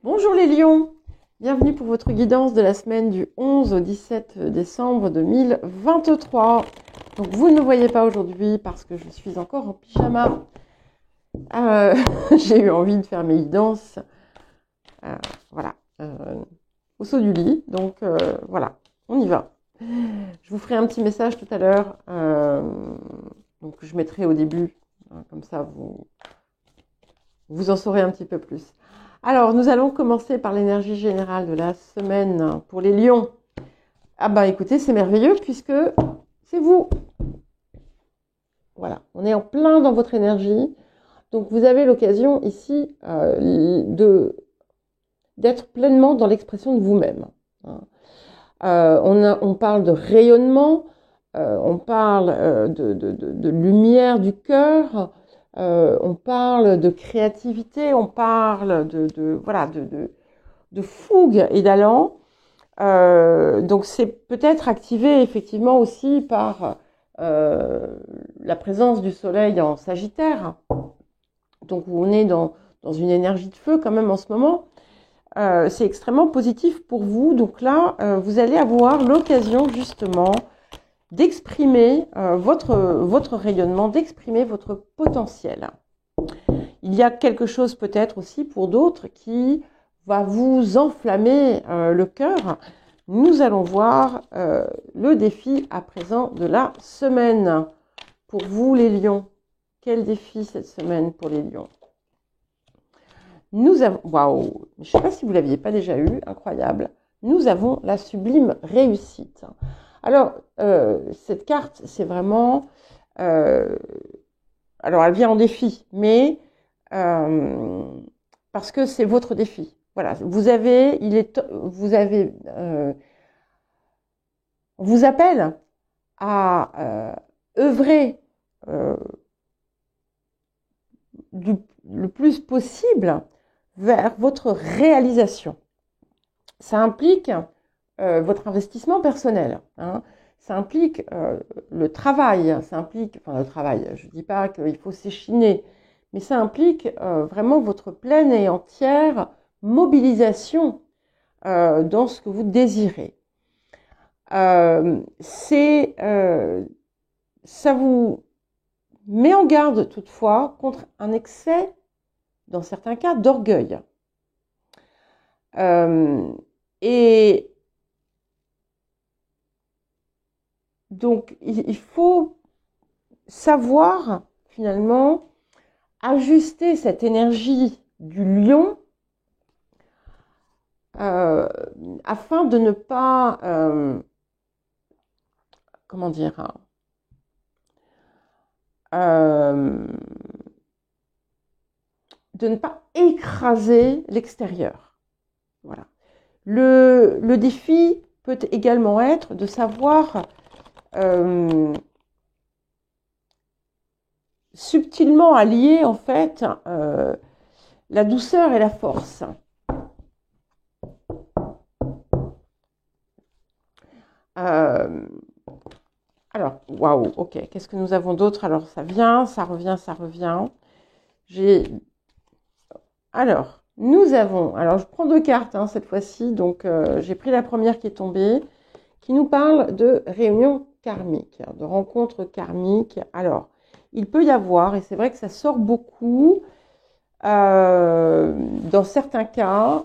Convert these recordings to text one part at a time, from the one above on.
Bonjour les lions, bienvenue pour votre guidance de la semaine du 11 au 17 décembre 2023. Donc vous ne me voyez pas aujourd'hui parce que je suis encore en pyjama. J'ai eu envie de faire mes guidances euh, voilà, au saut du lit. Donc voilà, on y va. Je vous ferai un petit message tout à l'heure. Donc je mettrai au début, comme ça vous en saurez un petit peu plus. Alors, nous allons commencer par l'énergie générale de la semaine pour les lions. Ah bah écoutez, c'est merveilleux puisque c'est vous. Voilà, on est en plein dans votre énergie. Donc, vous avez l'occasion ici d'être pleinement dans l'expression de vous-même. On parle de rayonnement, on parle de lumière du cœur, on parle de créativité, on parle de fougue et d'allant. Donc c'est peut-être activé effectivement aussi par la présence du soleil en Sagittaire. Donc on est dans une énergie de feu quand même en ce moment. C'est extrêmement positif pour vous. Donc là, vous allez avoir l'occasion justement d'exprimer votre rayonnement, d'exprimer votre potentiel. Il y a quelque chose peut-être aussi pour d'autres qui va vous enflammer le cœur. Nous allons voir le défi à présent de la semaine. Pour vous les lions, quel défi cette semaine pour les lions? Nous avons, waouh, je ne sais pas si vous ne l'aviez pas déjà eu, incroyable. Nous avons la sublime réussite. Alors, cette carte, c'est vraiment... alors, elle vient en défi, mais parce que c'est votre défi. Voilà, on vous appelle à œuvrer le plus possible vers votre réalisation. Ça implique votre investissement personnel, hein. Ça implique le travail, le travail, je ne dis pas qu'il faut s'échiner, mais ça implique vraiment votre pleine et entière mobilisation dans ce que vous désirez. Ça vous met en garde toutefois contre un excès, dans certains cas, d'orgueil. Et donc, il faut savoir finalement ajuster cette énergie du lion afin de ne pas, comment dire, de ne pas écraser l'extérieur. Voilà. Le défi peut également être de savoir subtilement allier en fait la douceur et la force. Alors, waouh, ok, qu'est-ce que nous avons d'autre? Alors, ça vient, ça revient, ça revient. Alors, nous avons... Alors, je prends deux cartes hein, cette fois-ci. Donc, j'ai pris la première qui est tombée, qui nous parle de réunion karmique, de rencontre karmique. Alors, il peut y avoir, et c'est vrai que ça sort beaucoup, dans certains cas,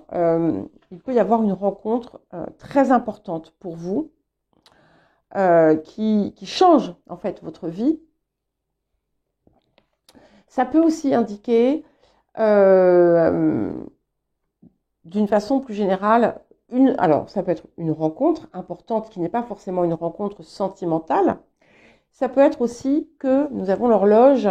il peut y avoir une rencontre très importante pour vous, qui change en fait votre vie. Ça peut aussi indiquer, d'une façon plus générale, alors ça peut être une rencontre importante qui n'est pas forcément une rencontre sentimentale. Ça peut être aussi que nous avons l'horloge,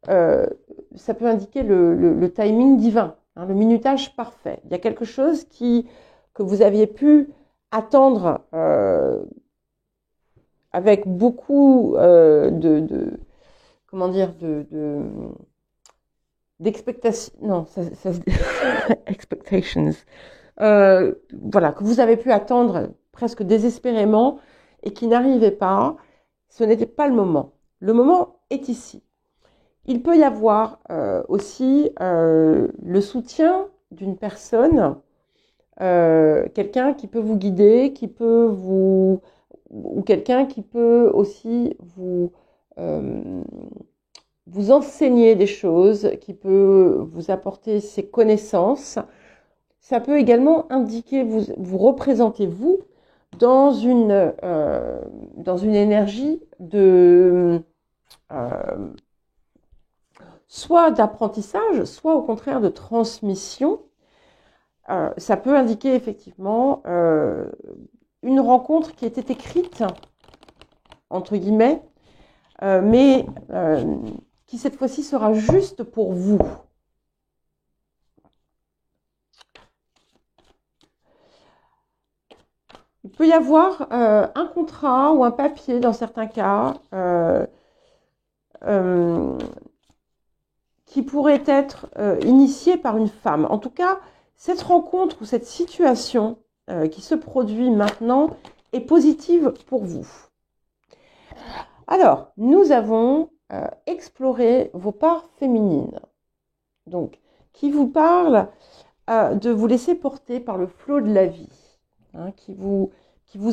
ça peut indiquer le timing divin, hein, le minutage parfait. Il y a quelque chose que vous aviez pu attendre avec beaucoup comment dire, d'expectations, non, expectations, voilà, que vous avez pu attendre presque désespérément et qui n'arrivait pas, ce n'était pas le moment. Le moment est ici. Il peut y avoir aussi le soutien d'une personne, quelqu'un qui peut vous guider, qui peut vous, ou quelqu'un qui peut aussi vous enseigner des choses, qui peut vous apporter ses connaissances. Ça peut également indiquer, vous représentez vous dans une énergie de soit d'apprentissage, soit au contraire de transmission. Ça peut indiquer effectivement une rencontre qui était écrite, entre guillemets, mais qui cette fois-ci sera juste pour vous. Il peut y avoir un contrat ou un papier dans certains cas qui pourrait être initié par une femme. En tout cas, cette rencontre ou cette situation qui se produit maintenant est positive pour vous. Alors, nous avons exploré vos parts féminines, donc qui vous parlent de vous laisser porter par le flot de la vie, hein, qui vous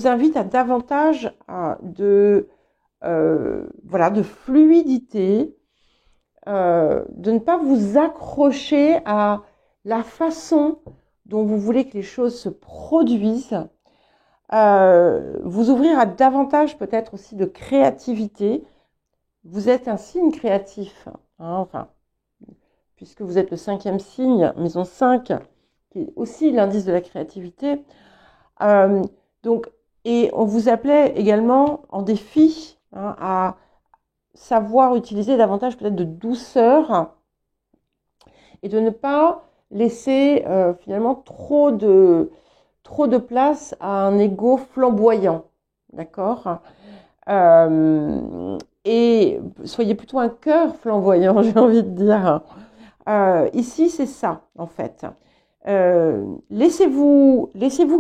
invite à davantage de fluidité, de ne pas vous accrocher à la façon dont vous voulez que les choses se produisent, vous ouvrir à davantage peut-être aussi de créativité. Vous êtes un signe créatif, hein, enfin, puisque vous êtes le 5e signe, maison 5, qui est aussi l'indice de la créativité. Et on vous appelait également en défi, hein, à savoir utiliser davantage peut-être de douceur et de ne pas laisser finalement trop de place à un ego flamboyant, d'accord, et soyez plutôt un cœur flamboyant, j'ai envie de dire. Ici, c'est ça, en fait. Laissez-vous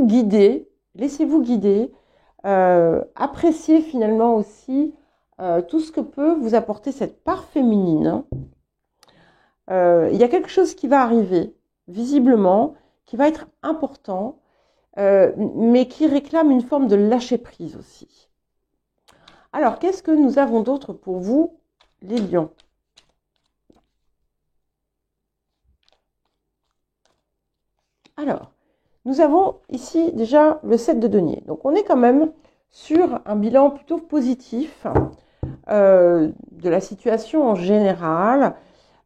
guider, appréciez finalement aussi tout ce que peut vous apporter cette part féminine. Il y a quelque chose qui va arriver, visiblement, qui va être important, mais qui réclame une forme de lâcher-prise aussi. Alors, qu'est-ce que nous avons d'autre pour vous, les lions ? Alors, nous avons ici déjà le 7 de denier. Donc, on est quand même sur un bilan plutôt positif de la situation en général.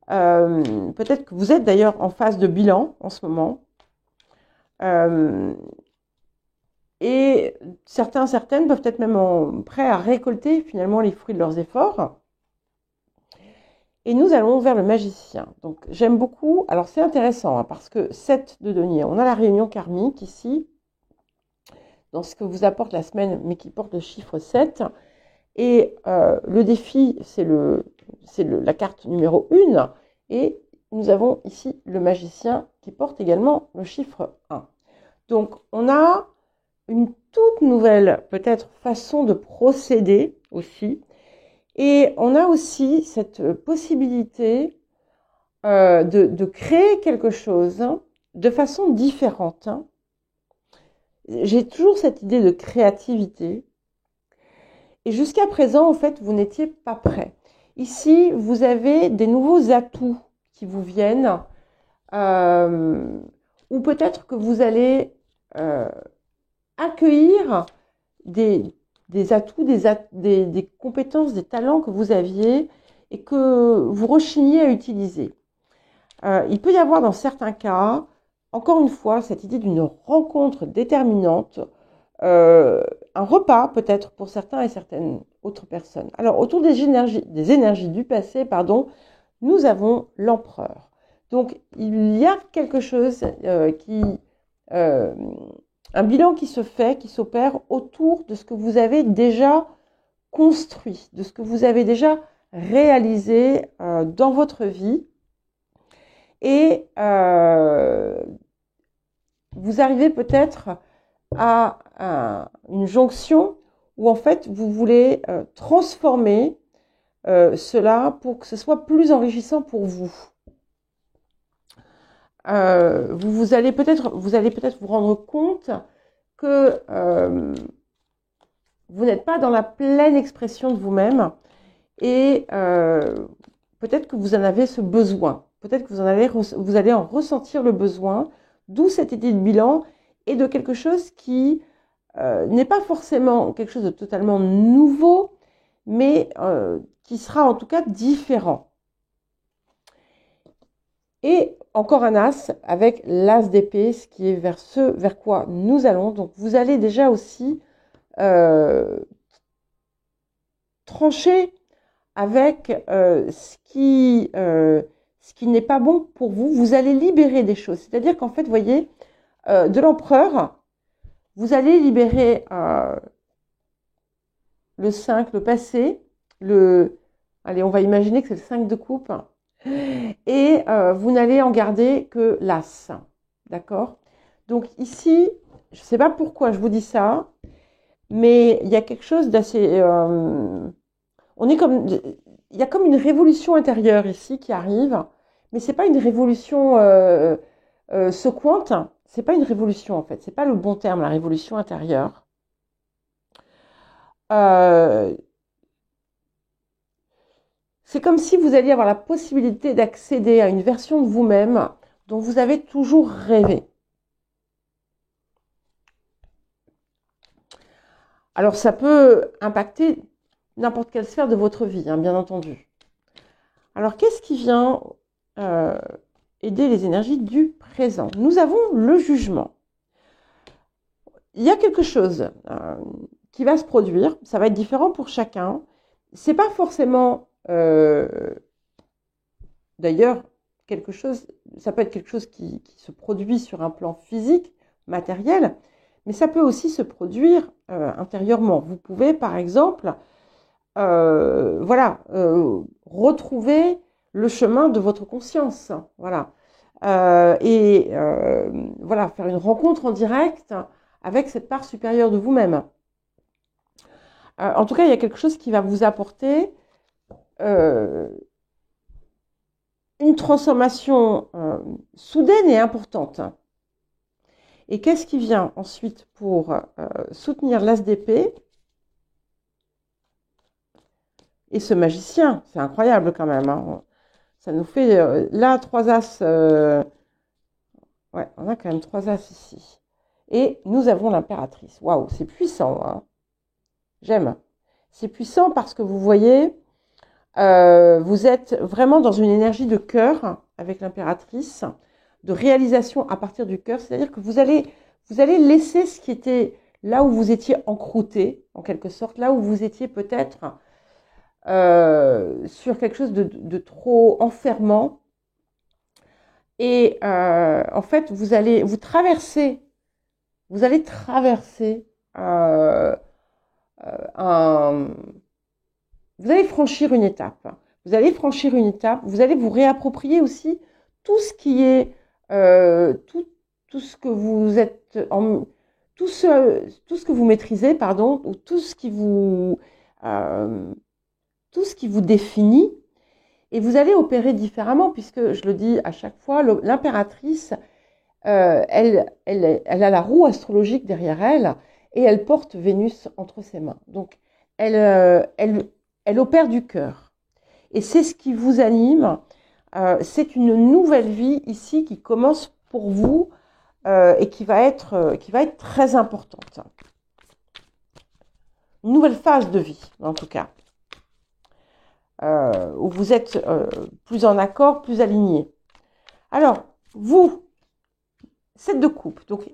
Peut-être que vous êtes d'ailleurs en phase de bilan en ce moment. Et certaines peuvent être même prêts à récolter finalement les fruits de leurs efforts. Et nous allons vers le magicien. Donc j'aime beaucoup, alors c'est intéressant hein, parce que 7 de denier, on a la réunion karmique ici, dans ce que vous apporte la semaine, mais qui porte le chiffre 7. Et le défi, c'est la carte numéro 1. Et nous avons ici le magicien qui porte également le chiffre 1. Donc on a une toute nouvelle peut-être façon de procéder aussi. Et on a aussi cette possibilité de créer quelque chose de façon différente. J'ai toujours cette idée de créativité. Et jusqu'à présent, en fait, vous n'étiez pas prêt. Ici, vous avez des nouveaux atouts qui vous viennent, ou peut-être que vous allez accueillir des atouts, des compétences, des talents que vous aviez et que vous rechigniez à utiliser. Il peut y avoir dans certains cas, encore une fois, cette idée d'une rencontre déterminante, un repas peut-être pour certains et certaines autres personnes. Alors autour des énergies du passé, nous avons l'empereur. Donc il y a quelque chose un bilan qui se fait, qui s'opère autour de ce que vous avez déjà construit, de ce que vous avez déjà réalisé dans votre vie. Et vous arrivez peut-être à une jonction où en fait vous voulez transformer cela pour que ce soit plus enrichissant pour vous. vous allez peut-être vous rendre compte que vous n'êtes pas dans la pleine expression de vous-même et peut-être que vous en avez ce besoin. Peut-être que vous allez en ressentir le besoin, d'où cette idée de bilan et de quelque chose qui n'est pas forcément quelque chose de totalement nouveau, mais qui sera en tout cas différent. Et encore un as avec l'as d'épée, ce qui est vers ce vers quoi nous allons. Donc vous allez déjà aussi trancher avec ce qui n'est pas bon pour vous. Vous allez libérer des choses. C'est-à-dire qu'en fait, vous voyez, de l'empereur, vous allez libérer le 5, le passé, allez, on va imaginer que c'est le 5 de coupe, et vous n'allez en garder que l'as. D'accord? Donc ici, je ne sais pas pourquoi je vous dis ça, mais il y a quelque chose d'assez... il y a comme une révolution intérieure ici qui arrive, mais c'est pas une révolution secouante, c'est pas une révolution en fait, c'est pas le bon terme, la révolution intérieure. C'est comme si vous alliez avoir la possibilité d'accéder à une version de vous-même dont vous avez toujours rêvé. Alors ça peut impacter n'importe quelle sphère de votre vie, hein, bien entendu. Alors qu'est-ce qui vient aider les énergies du présent? Nous avons le jugement. Il y a quelque chose qui va se produire, ça va être différent pour chacun. C'est pas forcément, d'ailleurs, quelque chose, ça peut être quelque chose qui se produit sur un plan physique, matériel, mais ça peut aussi se produire intérieurement. Vous pouvez, par exemple, retrouver le chemin de votre conscience, voilà, voilà, faire une rencontre en direct avec cette part supérieure de vous-même. En tout cas, il y a quelque chose qui va vous apporter une transformation soudaine et importante. Et qu'est-ce qui vient ensuite pour soutenir l'as d'épée? Et ce magicien, c'est incroyable quand même, hein. Ça nous fait là 3 as. Ouais, on a quand même 3 as ici. Et nous avons l'impératrice. Waouh, c'est puissant, hein. J'aime. C'est puissant parce que vous voyez, vous êtes vraiment dans une énergie de cœur avec l'impératrice, de réalisation à partir du cœur. C'est-à-dire que vous allez laisser ce qui était là où vous étiez encrouté, en quelque sorte, là où vous étiez peut-être sur quelque chose de trop enfermant. Et en fait, vous allez traverser vous allez franchir une étape. Vous allez franchir une étape, vous allez vous réapproprier aussi tout ce qui est, tout ce que vous êtes, tout ce que vous maîtrisez, pardon, ou tout ce qui vous définit. Et vous allez opérer différemment, puisque je le dis à chaque fois, l'impératrice, elle a la roue astrologique derrière elle et elle porte Vénus entre ses mains. Donc, elle opère du cœur. Et c'est ce qui vous anime. C'est une nouvelle vie ici qui commence pour vous et qui va être très importante. Une nouvelle phase de vie, en tout cas. Où vous êtes plus en accord, plus aligné. Alors, vous, 7 de coupe. Donc,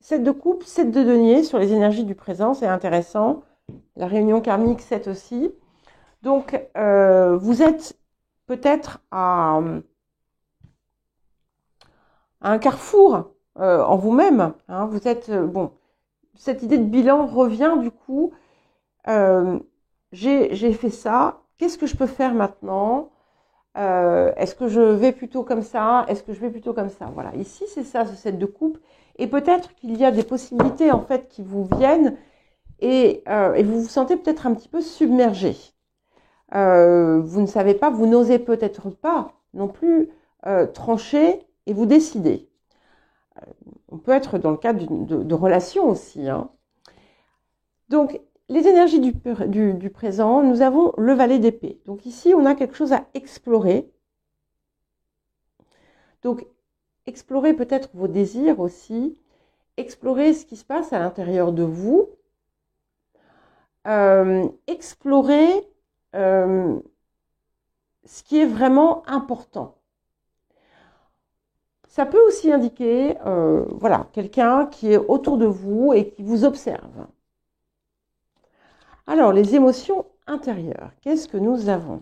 7 de coupe, 7 de denier sur les énergies du présent, c'est intéressant. La réunion karmique 7 aussi. Donc, vous êtes peut-être à un carrefour en vous-même. Hein. Vous êtes, bon, cette idée de bilan revient du coup. J'ai fait ça. Qu'est-ce que je peux faire maintenant? Est-ce que je vais plutôt comme ça? Est-ce que je vais plutôt comme ça? Voilà, ici c'est ça, ce 7 de coupe. Et peut-être qu'il y a des possibilités en fait qui vous viennent et vous vous sentez peut-être un petit peu submergé. Vous ne savez pas, vous n'osez peut-être pas non plus trancher et vous décidez. On peut être dans le cadre de relations aussi, hein. Donc, les énergies du présent, nous avons le valet d'épée. Donc ici, on a quelque chose à explorer. Donc, explorer peut-être vos désirs aussi, explorer ce qui se passe à l'intérieur de vous, explorer ce qui est vraiment important. Ça peut aussi indiquer voilà, quelqu'un qui est autour de vous et qui vous observe. Alors, les émotions intérieures, qu'est-ce que nous avons?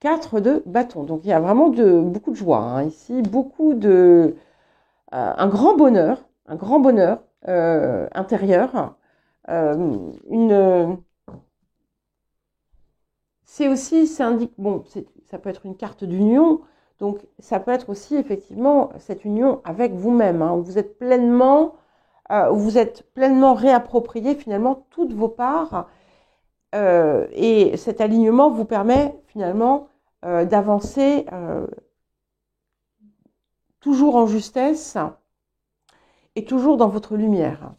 4 de bâton. Donc, il y a vraiment beaucoup de joie, hein, ici, un grand bonheur intérieur. C'est aussi, ça indique, bon, ça peut être une carte d'union, donc ça peut être aussi effectivement cette union avec vous-même, hein, où vous êtes pleinement réapproprié finalement toutes vos parts, et cet alignement vous permet finalement d'avancer toujours en justesse et toujours dans votre lumière.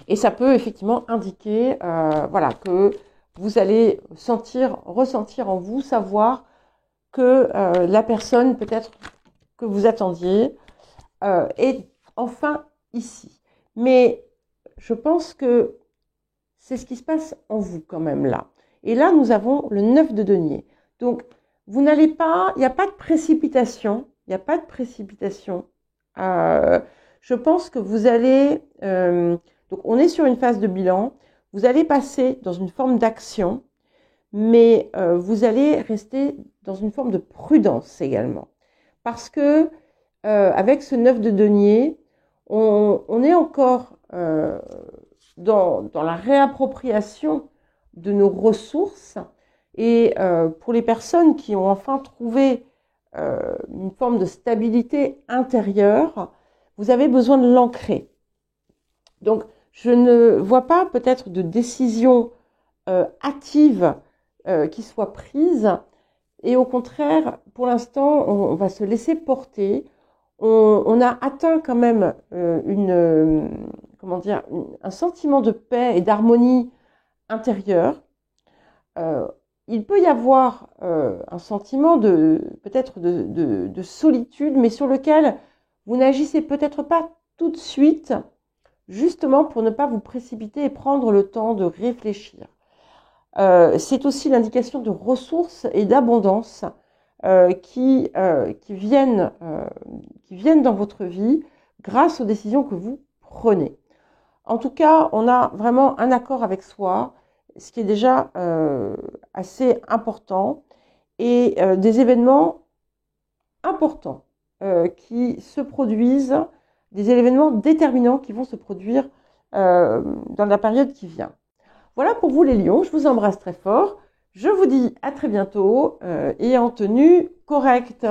Et ça peut effectivement indiquer voilà, que vous allez ressentir en vous, savoir que la personne peut-être que vous attendiez est enfin ici. Mais je pense que c'est ce qui se passe en vous quand même là. Et là, nous avons le 9 de denier. Donc, vous n'allez pas, il n'y a pas de précipitation, il n'y a pas de précipitation. Je pense que vous allez... donc, on est sur une phase de bilan. Vous allez passer dans une forme d'action, mais vous allez rester dans une forme de prudence également. Parce que, avec ce 9 de denier, on est encore dans la réappropriation de nos ressources. Et pour les personnes qui ont enfin trouvé une forme de stabilité intérieure, vous avez besoin de l'ancrer. Donc, je ne vois pas peut-être de décision hâtive qui soit prise. Et au contraire, pour l'instant, on va se laisser porter. On a atteint quand même un sentiment de paix et d'harmonie intérieure. Il peut y avoir un sentiment peut-être de solitude, mais sur lequel vous n'agissez peut-être pas tout de suite, justement pour ne pas vous précipiter et prendre le temps de réfléchir. C'est aussi l'indication de ressources et d'abondance qui viennent dans votre vie grâce aux décisions que vous prenez. En tout cas, on a vraiment un accord avec soi, ce qui est déjà assez important, et des événements importants qui se produisent, des événements déterminants qui vont se produire dans la période qui vient. Voilà pour vous les lions, je vous embrasse très fort. Je vous dis à très bientôt et en tenue correcte.